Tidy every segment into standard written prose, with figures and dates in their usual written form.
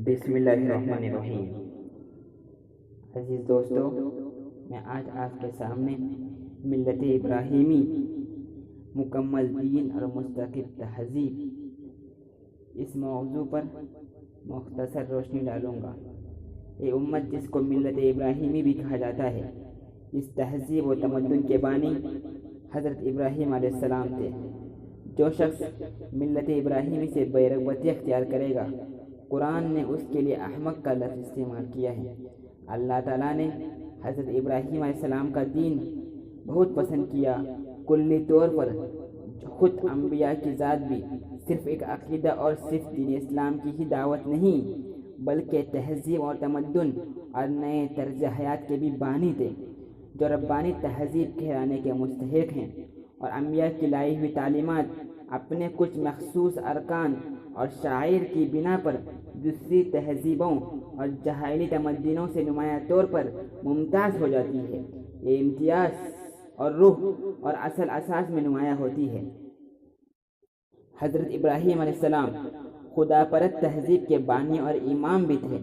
بسم اللہ الرحمن الرحیم۔ عزیز دوستو، میں آج آپ کے سامنے ملت ابراہیمی، مکمل دین اور مستقل تہذیب اس موضوع پر مختصر روشنی ڈالوں گا۔ یہ امت جس کو ملت ابراہیمی بھی کہا جاتا ہے، اس تہذیب و تمدن کے بانی حضرت ابراہیم علیہ السلام تھے۔ جو شخص ملت ابراہیمی سے بے رغبتی اختیار کرے گا، قرآن نے اس کے لیے احمق کا لفظ استعمال کیا ہے۔ اللہ تعالیٰ نے حضرت ابراہیم علیہ السلام کا دین بہت پسند کیا۔ کلی طور پر خود انبیاء کی ذات بھی صرف ایک عقیدہ اور صرف دین اسلام کی ہی دعوت نہیں، بلکہ تہذیب اور تمدن اور نئے طرز حیات کے بھی بانی تھے، جو ربانی تہذیب کہلانے کے مستحق ہیں۔ اور انبیاء کی لائی ہوئی تعلیمات اپنے کچھ مخصوص ارکان اور شعائر کی بنا پر دوسری تہذیبوں اور جاہلی تمدنوں سے نمایاں طور پر ممتاز ہو جاتی ہے۔ یہ امتیاز اور روح اور اصل اساس میں نمایاں ہوتی ہے۔ حضرت ابراہیم علیہ السلام خدا پرست تہذیب کے بانی اور امام بھی تھے۔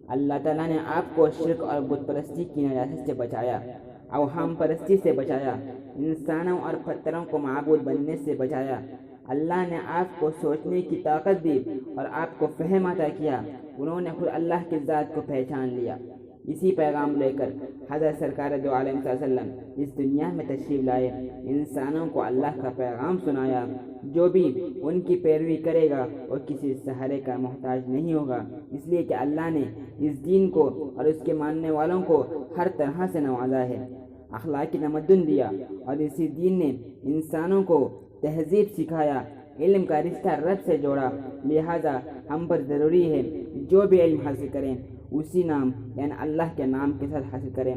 اللہ تعالیٰ نے آپ کو شرک اور بت پرستی کی نجاست سے بچایا، اوہام پرستی سے بچایا، انسانوں اور پتھروں کو معبود بننے سے بچایا۔ اللہ نے آپ کو سوچنے کی طاقت دی اور آپ کو فہم عطا کیا۔ انہوں نے خود اللہ کی ذات کو پہچان لیا۔ اسی پیغام لے کر حضرت سرکار دو عالم صلی اللہ علیہ وسلم اس دنیا میں تشریف لائے، انسانوں کو اللہ کا پیغام سنایا۔ جو بھی ان کی پیروی کرے گا وہ کسی سہارے کا محتاج نہیں ہوگا، اس لیے کہ اللہ نے اس دین کو اور اس کے ماننے والوں کو ہر طرح سے نوازا ہے، اخلاقی تمدن دیا، اور اسی دین نے انسانوں کو تہذیب سکھایا، علم کا رشتہ رب سے جوڑا۔ لہذا ہم پر ضروری ہے جو بھی علم حاصل کریں اسی نام یعنی اللہ کے نام کے ساتھ حاصل کریں۔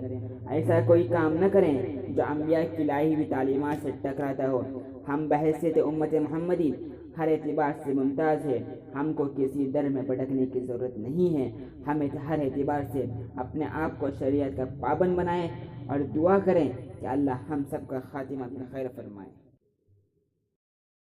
ایسا کوئی کام نہ کریں جو انبیاء کی لائی ہوئی تعلیمات سے ٹکراتا ہو۔ ہم بحیثیت امت محمدی ہر اعتبار سے ممتاز ہے۔ ہم کو کسی در میں بھٹکنے کی ضرورت نہیں ہے۔ ہم ہر اعتبار سے اپنے آپ کو شریعت کا پابند بنائیں اور دعا کریں کہ اللہ ہم سب کا خاتمہ خیر فرمائے۔